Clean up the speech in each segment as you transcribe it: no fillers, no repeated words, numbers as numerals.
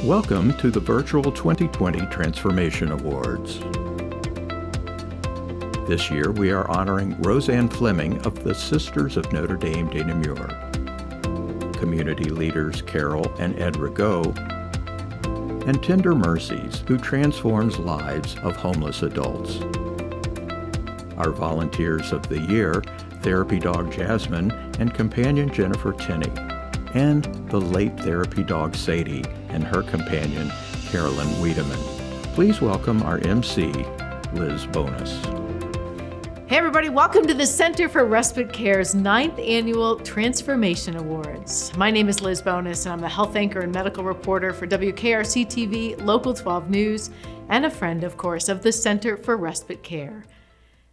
Welcome to the virtual 2020 Transformation Awards. This year we are honoring Ann Flemming of the Sisters of Notre Dame de Namur, community leaders Carole and Ed Rigaud, and Tender Mercies, who transforms lives of homeless adults. Our volunteers of the year, therapy dog Jasmine and companion Jennifer Tenney, and the late therapy dog Sadie and her companion Carolyn Wiedamann. Please welcome our MC, Liz Bonus. Hey everybody, welcome to the Center for Respite Care's 9th Annual Transformation Awards. My name is Liz Bonus and I'm the health anchor and medical reporter for WKRC-TV, Local 12 News, and a friend, of course, of the Center for Respite Care.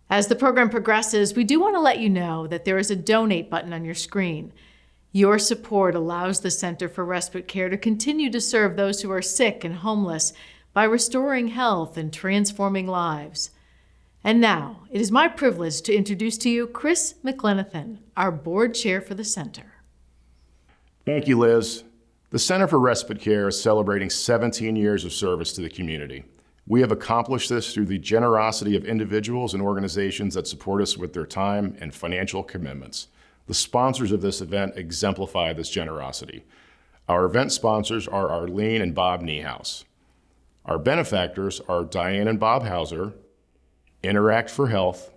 As the program progresses, we do want to let you know that there is a donate button on your screen. Your support allows the Center for Respite Care to continue to serve those who are sick and homeless by restoring health and transforming lives. And now, it is my privilege to introduce to you Chris McLenithan, our board chair for the center. Thank you, Liz. The Center for Respite Care is celebrating 17 years of service to the community. We have accomplished this through the generosity of individuals and organizations that support us with their time and financial commitments. The sponsors of this event exemplify this generosity. Our event sponsors are Arlene and Bob Niehaus. Our benefactors are Diane and Bob Hauser, Interact for Health,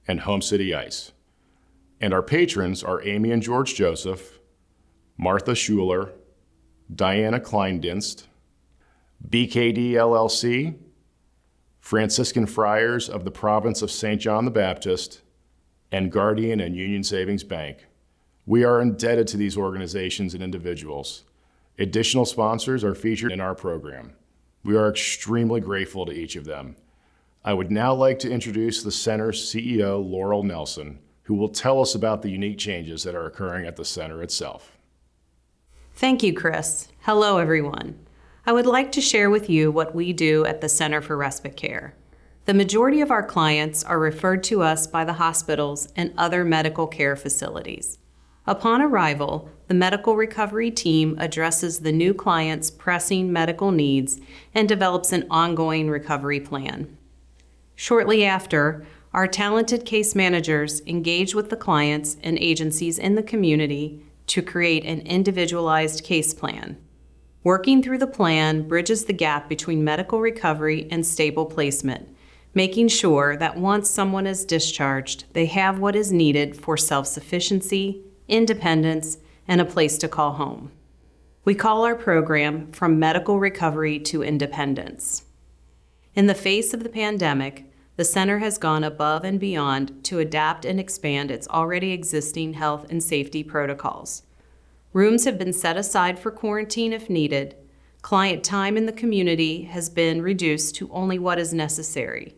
and Home City Ice. And our patrons are Amy and George Joseph, Martha Schuler, Diana Klinedinst, BKD LLC, Franciscan Friars of the Province of St. John the Baptist, and Guardian and Union Savings Bank. We are indebted to these organizations and individuals. Additional sponsors are featured in our program. We are extremely grateful to each of them. I would now like to introduce the Center's CEO, Laurel Nelson, who will tell us about the unique changes that are occurring at the Center itself. Thank you, Chris. Hello, everyone. I would like to share with you what we do at the Center for Respite Care. The majority of our clients are referred to us by the hospitals and other medical care facilities. Upon arrival, the medical recovery team addresses the new client's pressing medical needs and develops an ongoing recovery plan. Shortly after, our talented case managers engage with the clients and agencies in the community to create an individualized case plan. Working through the plan bridges the gap between medical recovery and stable placement, making sure that once someone is discharged, they have what is needed for self-sufficiency, independence, and a place to call home. We call our program From Medical Recovery to Independence. In the face of the pandemic, the center has gone above and beyond to adapt and expand its already existing health and safety protocols. Rooms have been set aside for quarantine if needed. Client time in the community has been reduced to only what is necessary.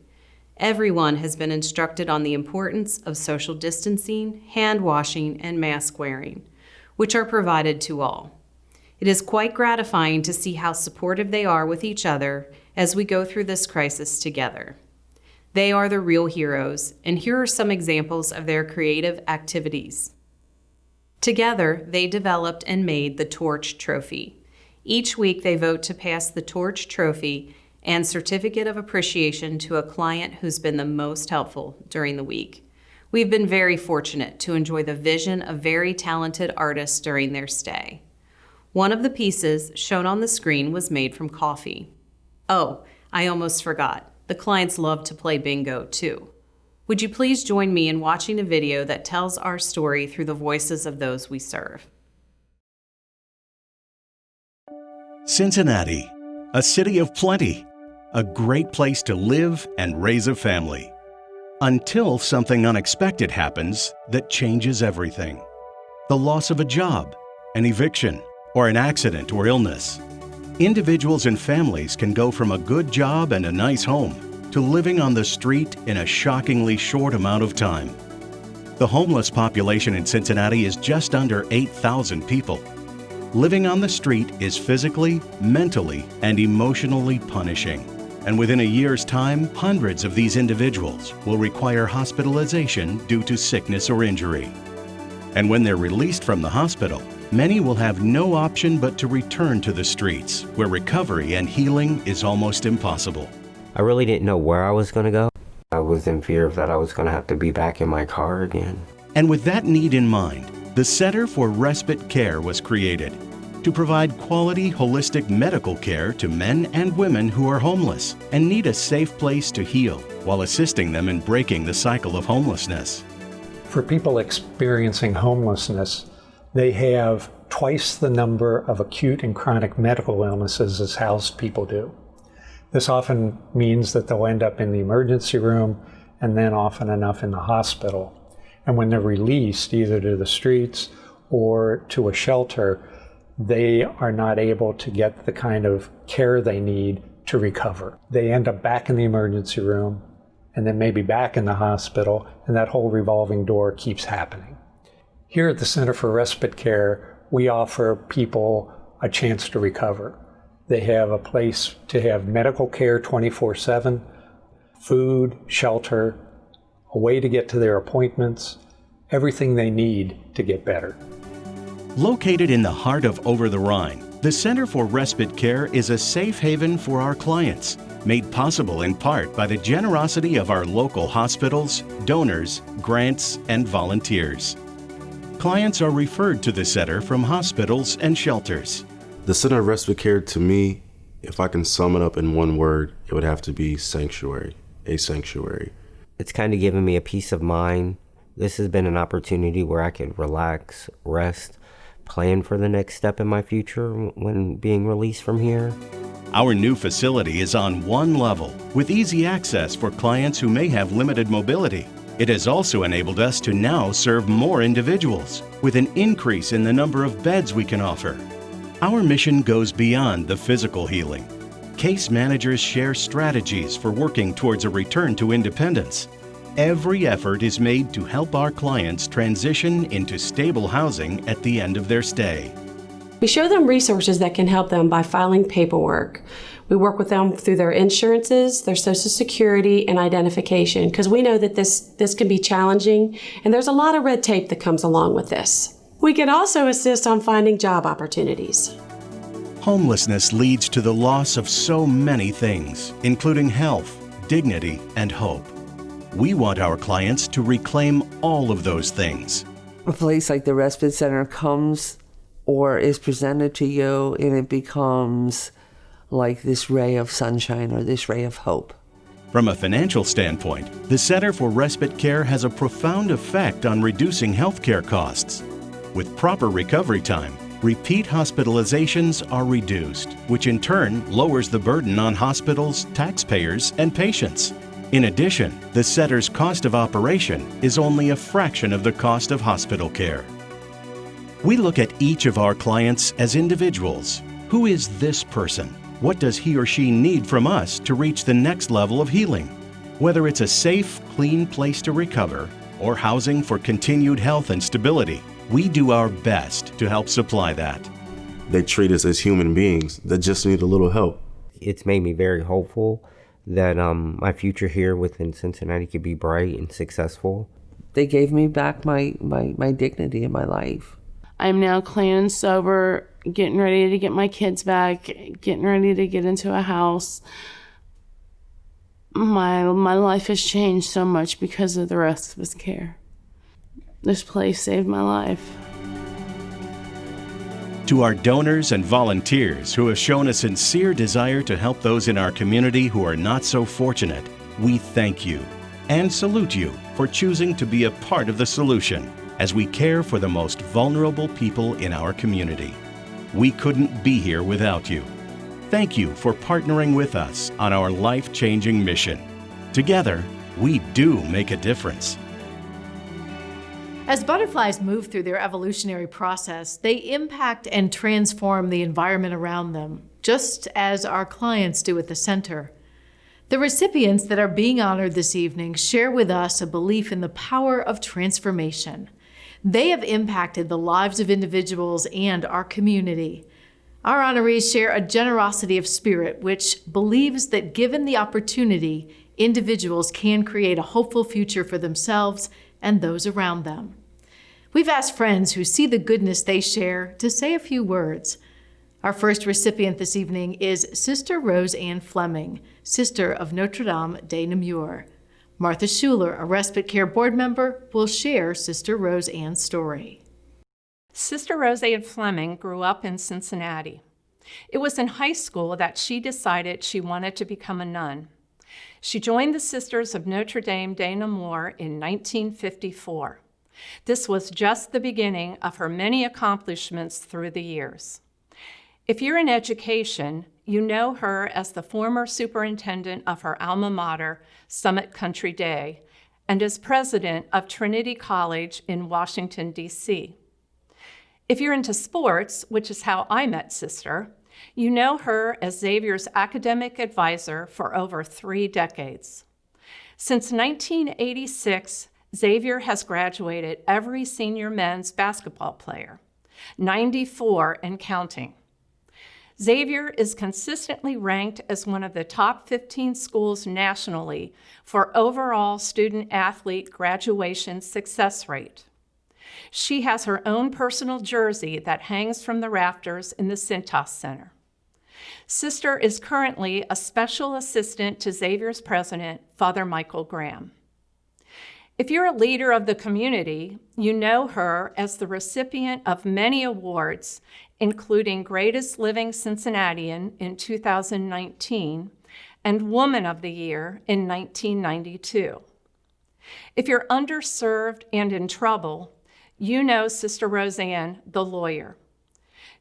Everyone has been instructed on the importance of social distancing, hand washing, and mask wearing, which are provided to all. It is quite gratifying to see how supportive they are with each other as we go through this crisis together. They are the real heroes, and here are some examples of their creative activities. Together, they developed and made the Torch Trophy. Each week, they vote to pass the Torch Trophy and Certificate of Appreciation to a client who's been the most helpful during the week. We've been very fortunate to enjoy the vision of very talented artists during their stay. One of the pieces shown on the screen was made from coffee. Oh, I almost forgot. The clients love to play bingo too. Would you please join me in watching a video that tells our story through the voices of those we serve? Cincinnati, a city of plenty. A great place to live and raise a family. Until something unexpected happens that changes everything. The loss of a job, an eviction, or an accident or illness. Individuals and families can go from a good job and a nice home to living on the street in a shockingly short amount of time. The homeless population in Cincinnati is just under 8,000 people. Living on the street is physically, mentally, and emotionally punishing. And within a year's time, hundreds of these individuals will require hospitalization due to sickness or injury. And when they're released from the hospital, many will have no option but to return to the streets, where recovery and healing is almost impossible. I really didn't know where I was going to go. I was in fear that I was going to have to be back in my car again. And with that need in mind, the Center for Respite Care was created to provide quality, holistic medical care to men and women who are homeless and need a safe place to heal while assisting them in breaking the cycle of homelessness. For people experiencing homelessness, they have twice the number of acute and chronic medical illnesses as housed people do. This often means that they'll end up in the emergency room and then often enough in the hospital. And when they're released, either to the streets or to a shelter, they are not able to get the kind of care they need to recover. They end up back in the emergency room and then maybe back in the hospital, and that whole revolving door keeps happening. Here at the Center for Respite Care, we offer people a chance to recover. They have a place to have medical care 24/7, food, shelter, a way to get to their appointments, everything they need to get better. Located in the heart of Over the Rhine, the Center for Respite Care is a safe haven for our clients, made possible in part by the generosity of our local hospitals, donors, grants, and volunteers. Clients are referred to the center from hospitals and shelters. The Center of Respite Care, to me, if I can sum it up in one word, it would have to be sanctuary, a sanctuary. It's kind of given me a peace of mind. This has been an opportunity where I could relax, rest, plan for the next step in my future when being released from here. Our new facility is on one level, with easy access for clients who may have limited mobility. It has also enabled us to now serve more individuals, with an increase in the number of beds we can offer. Our mission goes beyond the physical healing. Case managers share strategies for working towards a return to independence. Every effort is made to help our clients transition into stable housing at the end of their stay. We show them resources that can help them by filing paperwork. We work with them through their insurances, their Social Security, and identification, because we know that this can be challenging, and there's a lot of red tape that comes along with this. We can also assist on finding job opportunities. Homelessness leads to the loss of so many things, including health, dignity, and hope. We want our clients to reclaim all of those things. A place like the Respite Center comes or is presented to you, and it becomes like this ray of sunshine or this ray of hope. From a financial standpoint, the Center for Respite Care has a profound effect on reducing healthcare costs. With proper recovery time, repeat hospitalizations are reduced, which in turn lowers the burden on hospitals, taxpayers, and patients. In addition, the center's cost of operation is only a fraction of the cost of hospital care. We look at each of our clients as individuals. Who is this person? What does he or she need from us to reach the next level of healing? Whether it's a safe, clean place to recover or housing for continued health and stability, we do our best to help supply that. They treat us as human beings that just need a little help. It's made me very hopeful that my future here within Cincinnati could be bright and successful. They gave me back my dignity in my life. I'm now clean and sober, getting ready to get my kids back, getting ready to get into a house. My life has changed so much because of the respite care. This place saved my life. To our donors and volunteers who have shown a sincere desire to help those in our community who are not so fortunate, we thank you and salute you for choosing to be a part of the solution as we care for the most vulnerable people in our community. We couldn't be here without you. Thank you for partnering with us on our life-changing mission. Together, we do make a difference. As butterflies move through their evolutionary process, they impact and transform the environment around them, just as our clients do at the center. The recipients that are being honored this evening share with us a belief in the power of transformation. They have impacted the lives of individuals and our community. Our honorees share a generosity of spirit which believes that given the opportunity, individuals can create a hopeful future for themselves and those around them. We've asked friends who see the goodness they share to say a few words. Our first recipient this evening is Sister Rose Ann Flemming, Sister of Notre Dame de Namur. Martha Schuler, a respite care board member, will share Sister Rose Ann's story. Sister Rose Ann Flemming grew up in Cincinnati. It was in high school that she decided she wanted to become a nun. She joined the Sisters of Notre Dame de Namur in 1954. This was just the beginning of her many accomplishments through the years. If you're in education, you know her as the former superintendent of her alma mater, Summit Country Day, and as president of Trinity College in Washington, D.C. If you're into sports, which is how I met Sister, you know her as Xavier's academic advisor for over 3 decades. Since 1986, Xavier has graduated every senior men's basketball player, 94 and counting. Xavier is consistently ranked as one of the top 15 schools nationally for overall student-athlete graduation success rate. She has her own personal jersey that hangs from the rafters in the Cintas Center. Sister is currently a special assistant to Xavier's president, Father Michael Graham. If you're a leader of the community, you know her as the recipient of many awards, including Greatest Living Cincinnatian in 2019 and Woman of the Year in 1992. If you're underserved and in trouble, you know Sister Rose Ann, the lawyer.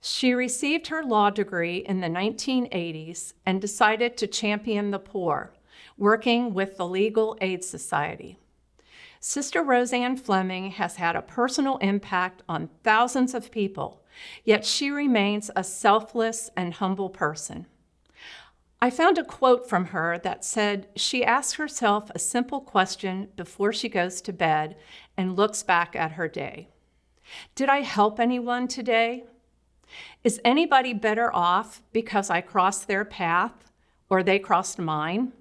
She received her law degree in the 1980s and decided to champion the poor, working with the Legal Aid Society. Sister Rose Ann Flemming has had a personal impact on thousands of people, yet she remains a selfless and humble person. I found a quote from her that said she asks herself a simple question before she goes to bed and looks back at her day. Did I help anyone today? Is anybody better off because I crossed their path or they crossed mine?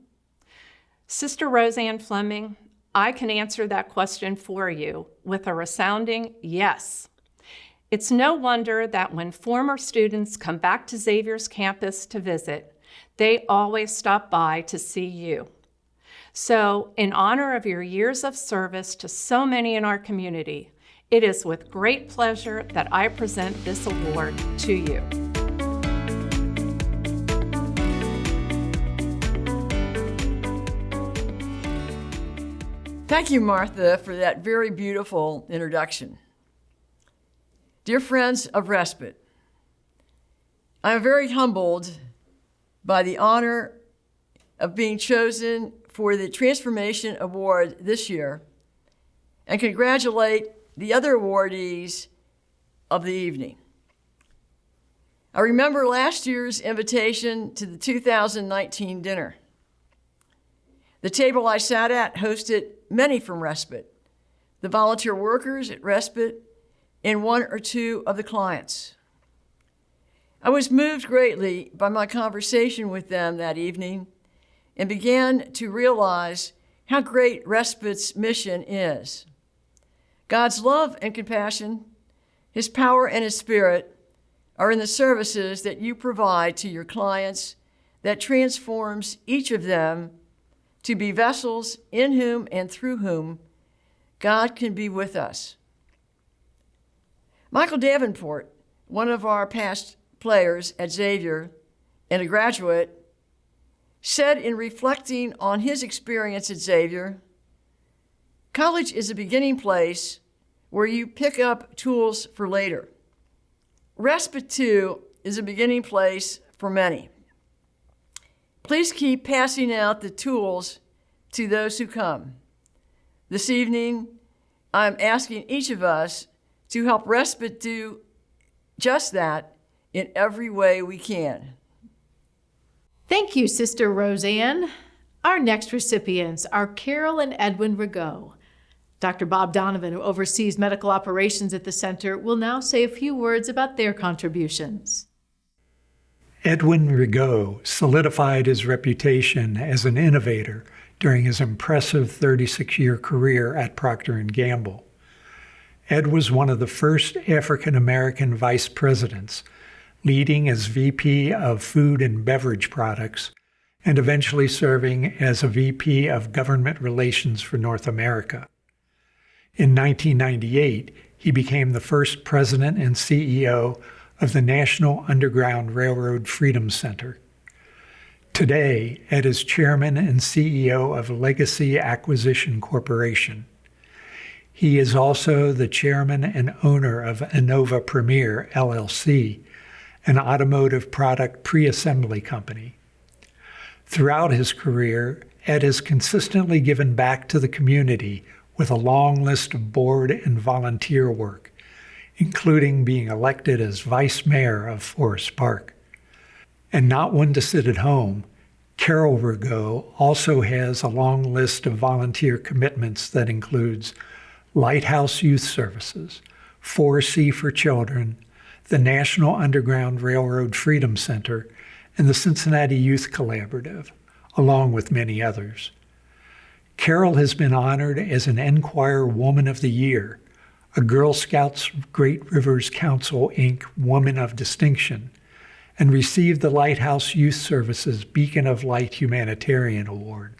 Sister Rose Ann Flemming, I can answer that question for you with a resounding yes. It's no wonder that when former students come back to Xavier's campus to visit, they always stop by to see you. So, in honor of your years of service to so many in our community, it is with great pleasure that I present this award to you. Thank you, Martha, for that very beautiful introduction. Dear friends of Respite, I am very humbled by the honor of being chosen for the Transformation Award this year and congratulate the other awardees of the evening. I remember last year's invitation to the 2019 dinner. The table I sat at hosted many from Respite, the volunteer workers at Respite, and 1 or 2 of the clients. I was moved greatly by my conversation with them that evening and began to realize how great Respite's mission is. God's love and compassion, His power and His Spirit are in the services that you provide to your clients that transforms each of them to be vessels in whom and through whom God can be with us. Michael Davenport, one of our past players at Xavier and a graduate, said in reflecting on his experience at Xavier, college is a beginning place where you pick up tools for later. Respite, too, is a beginning place for many. Please keep passing out the tools to those who come. This evening, I'm asking each of us to help Respite do just that in every way we can. Thank you, Sister Rose Ann. Our next recipients are Carole and Ed Rigaud. Dr. Bob Donovan, who oversees medical operations at the center, will now say a few words about their contributions. Edwin Rigaud solidified his reputation as an innovator during his impressive 36-year career at Procter & Gamble. Ed was one of the first African American vice presidents, leading as VP of Food and Beverage Products, and eventually serving as a VP of Government Relations for North America. In 1998, he became the first president and CEO of the National Underground Railroad Freedom Center. Today, Ed is chairman and CEO of Legacy Acquisition Corporation. He is also the chairman and owner of Innova Premier, LLC, an automotive product pre-assembly company. Throughout his career, Ed has consistently given back to the community with a long list of board and volunteer work, including being elected as vice mayor of Forest Park. And not one to sit at home, Carole Rigaud also has a long list of volunteer commitments that includes Lighthouse Youth Services, 4C for Children, the National Underground Railroad Freedom Center, and the Cincinnati Youth Collaborative, along with many others. Carole has been honored as an Enquire Woman of the Year, a Girl Scouts Great Rivers Council, Inc. Woman of Distinction, and received the Lighthouse Youth Services Beacon of Light Humanitarian Award.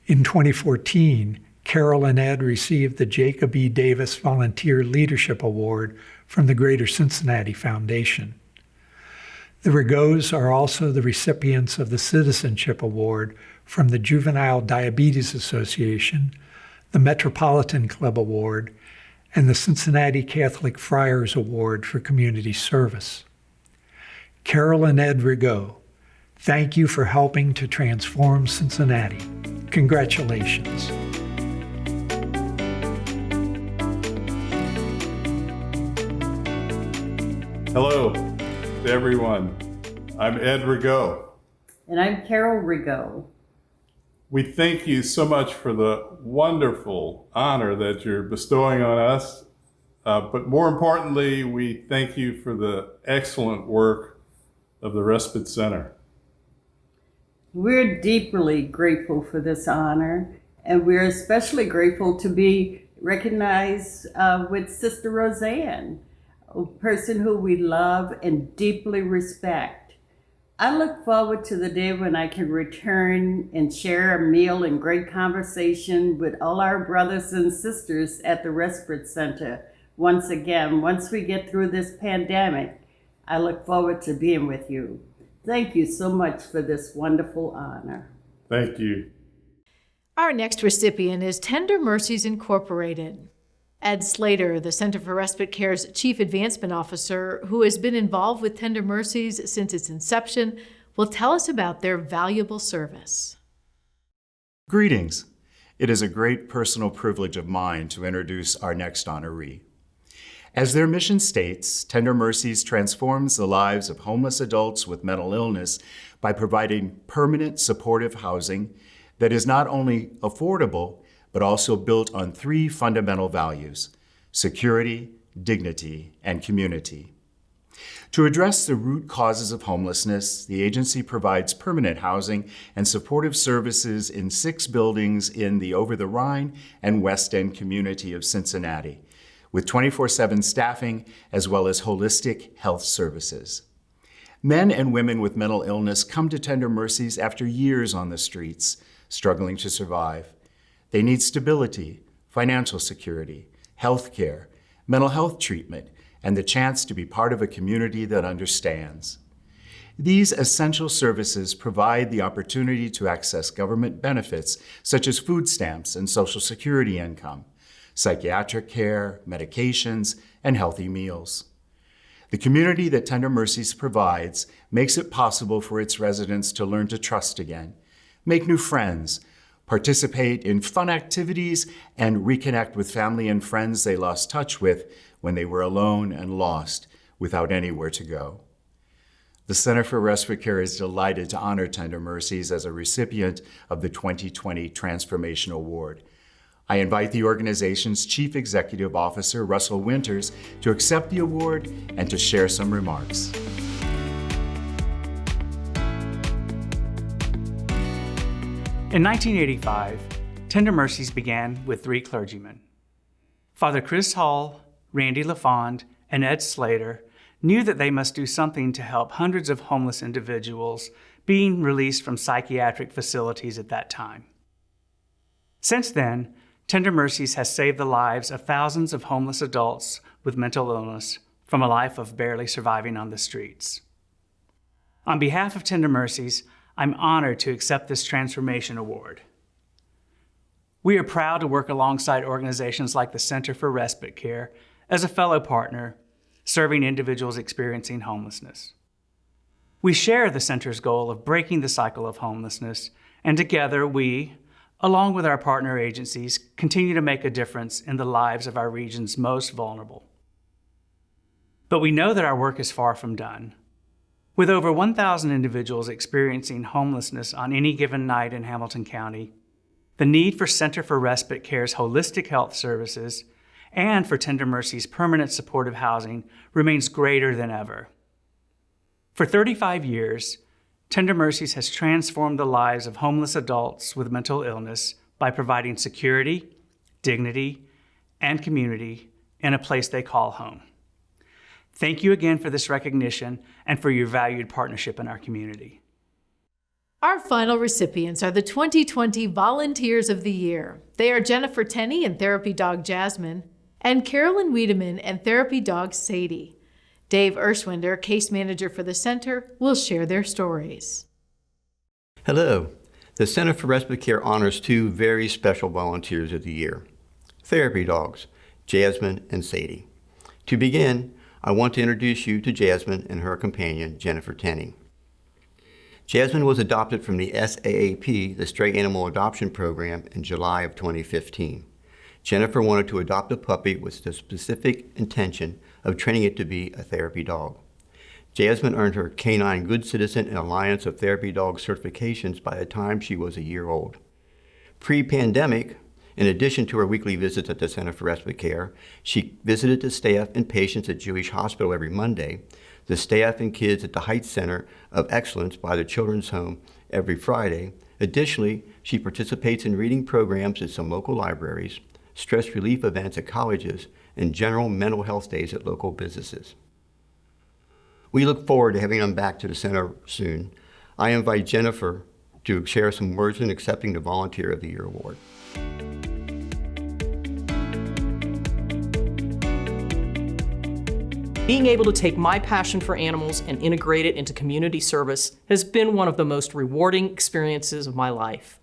In 2014, Carole and Ed received the Jacob E. Davis Volunteer Leadership Award from the Greater Cincinnati Foundation. The Rigauds are also the recipients of the Citizenship Award from the Juvenile Diabetes Association, the Metropolitan Club Award, and the Cincinnati Catholic Friars Award for Community Service. Carole and Ed Rigaud, thank you for helping to transform Cincinnati. Congratulations. Hello to everyone. I'm Ed Rigaud. And I'm Carole Rigaud. We thank you so much for the wonderful honor that you're bestowing on us. But more importantly, we thank you for the excellent work of the Respite Center. We're deeply grateful for this honor, and we're especially grateful to be recognized with Sister Roseanne, a person who we love and deeply respect. I look forward to the day when I can return and share a meal and great conversation with all our brothers and sisters at the Respite Center. Once again, once we get through this pandemic, I look forward to being with you. Thank you so much for this wonderful honor. Thank you. Our next recipient is Tender Mercies Incorporated. Ed Slater, the Center for Respite Care's Chief Advancement Officer, who has been involved with Tender Mercies since its inception, will tell us about their valuable service. Greetings. It is a great personal privilege of mine to introduce our next honoree. As their mission states, Tender Mercies transforms the lives of homeless adults with mental illness by providing permanent supportive housing that is not only affordable, but also built on three fundamental values: security, dignity, and community. To address the root causes of homelessness, the agency provides permanent housing and supportive services in 6 buildings in the Over the Rhine and West End community of Cincinnati, with 24/7 staffing as well as holistic health services. Men and women with mental illness come to Tender Mercies after years on the streets, struggling to survive. They need stability, financial security, health care, mental health treatment, and the chance to be part of a community that understands. These essential services provide the opportunity to access government benefits such as food stamps and Social Security income, psychiatric care, medications, and healthy meals. The community that Tender Mercies provides makes it possible for its residents to learn to trust again, make new friends, participate in fun activities, and reconnect with family and friends they lost touch with when they were alone and lost without anywhere to go. The Center for Respite Care is delighted to honor Tender Mercies as a recipient of the 2020 Transformation Award. I invite the organization's Chief Executive Officer, Russell Winters, to accept the award and to share some remarks. In 1985, Tender Mercies began with 3 clergymen. Father Chris Hall, Randy LaFond, and Ed Slater knew that they must do something to help hundreds of homeless individuals being released from psychiatric facilities at that time. Since then, Tender Mercies has saved the lives of thousands of homeless adults with mental illness from a life of barely surviving on the streets. On behalf of Tender Mercies, I'm honored to accept this Transformation Award. We are proud to work alongside organizations like the Center for Respite Care as a fellow partner serving individuals experiencing homelessness. We share the center's goal of breaking the cycle of homelessness, and together we, along with our partner agencies, continue to make a difference in the lives of our region's most vulnerable. But we know that our work is far from done. With over 1,000 individuals experiencing homelessness on any given night in Hamilton County, the need for Center for Respite Care's holistic health services and for Tender Mercies' permanent supportive housing remains greater than ever. For 35 years, Tender Mercies has transformed the lives of homeless adults with mental illness by providing security, dignity, and community in a place they call home. Thank you again for this recognition and for your valued partnership in our community. Our final recipients are the 2020 Volunteers of the Year. They are Jennifer Tenney and therapy dog Jasmine, and Carolyn Wiedamann and therapy dog Sadie. Dave Erschwinder, case manager for the center, will share their stories. Hello. The Center for Respite Care honors two very special Volunteers of the Year, therapy dogs, Jasmine and Sadie. To begin, I want to introduce you to Jasmine and her companion, Jennifer Tenney. Jasmine was adopted from the SAAP, the Stray Animal Adoption Program, in July of 2015. Jennifer wanted to adopt a puppy with the specific intention of training it to be a therapy dog. Jasmine earned her Canine Good Citizen and Alliance of Therapy Dog certifications by the time she was a year old. Pre-pandemic, in addition to her weekly visits at the Center for Respite Care, she visited the staff and patients at Jewish Hospital every Monday, the staff and kids at the Heights Center of Excellence by the Children's Home every Friday. Additionally, she participates in reading programs at some local libraries, stress relief events at colleges, and general mental health days at local businesses. We look forward to having them back to the center soon. I invite Jennifer to share some words in accepting the Volunteer of the Year award. Being able to take my passion for animals and integrate it into community service has been one of the most rewarding experiences of my life.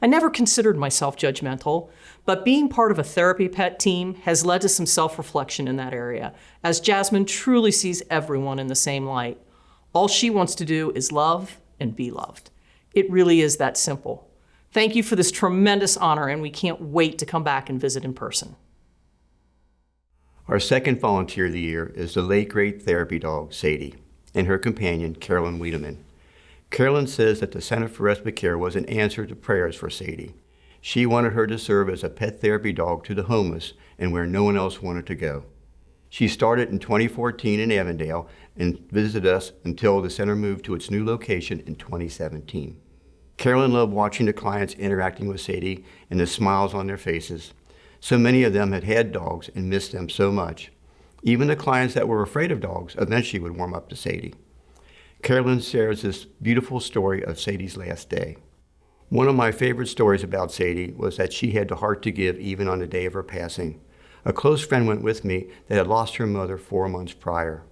I never considered myself judgmental, but being part of a therapy pet team has led to some self-reflection in that area, as Jasmine truly sees everyone in the same light. All she wants to do is love and be loved. It really is that simple. Thank you for this tremendous honor, and we can't wait to come back and visit in person. Our second Volunteer of the Year is the late great therapy dog, Sadie, and her companion, Carolyn Wiedamann. Carolyn says that the Center for Respite Care was an answer to prayers for Sadie. She wanted her to serve as a pet therapy dog to the homeless and where no one else wanted to go. She started in 2014 in Avondale and visited us until the center moved to its new location in 2017. Carolyn loved watching the clients interacting with Sadie and the smiles on their faces. So many of them had had dogs and missed them so much. Even the clients that were afraid of dogs eventually would warm up to Sadie. Carolyn shares this beautiful story of Sadie's last day. One of my favorite stories about Sadie was that she had the heart to give even on the day of her passing. A close friend went with me that had lost her mother 4 months prior.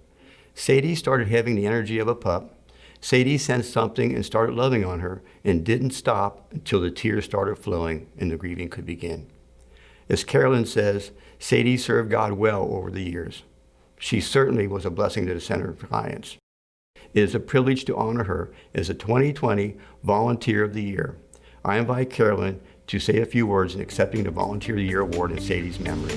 Sadie started having the energy of a pup. Sadie sensed something and started loving on her and didn't stop until the tears started flowing and the grieving could begin. As Carolyn says, Sadie served God well over the years. She certainly was a blessing to the Center for clients. It is a privilege to honor her as a 2020 Volunteer of the Year. I invite Carolyn to say a few words in accepting the Volunteer of the Year award in Sadie's memory.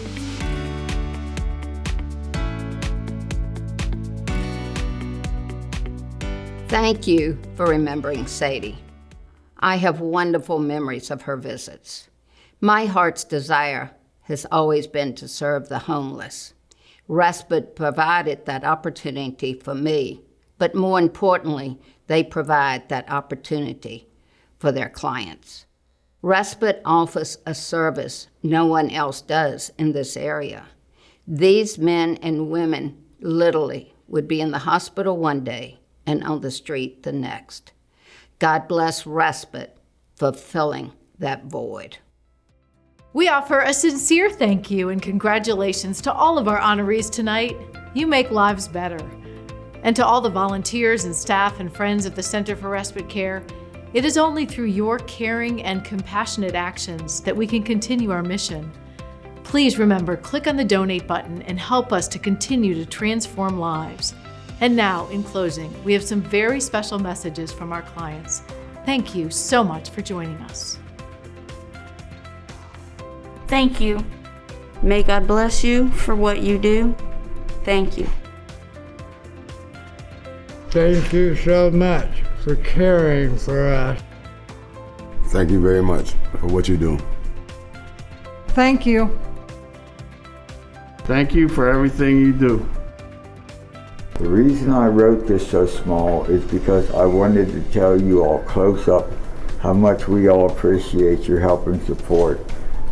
Thank you for remembering Sadie. I have wonderful memories of her visits. My heart's desire has always been to serve the homeless. Respite provided that opportunity for me, but more importantly, they provide that opportunity for their clients. Respite offers a service no one else does in this area. These men and women literally would be in the hospital one day and on the street the next. God bless Respite for filling that void. We offer a sincere thank you and congratulations to all of our honorees tonight. You make lives better. And to all the volunteers and staff and friends of the Center for Respite Care, it is only through your caring and compassionate actions that we can continue our mission. Please remember, click on the donate button and help us to continue to transform lives. And now, in closing, we have some very special messages from our clients. Thank you so much for joining us. Thank you. May God bless you for what you do. Thank you. Thank you so much for caring for us. Thank you very much for what you do. Thank you. Thank you for everything you do. The reason I wrote this so small is because I wanted to tell you all close up how much we all appreciate your help and support.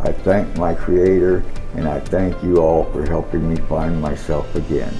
I thank my Creator, and I thank you all for helping me find myself again.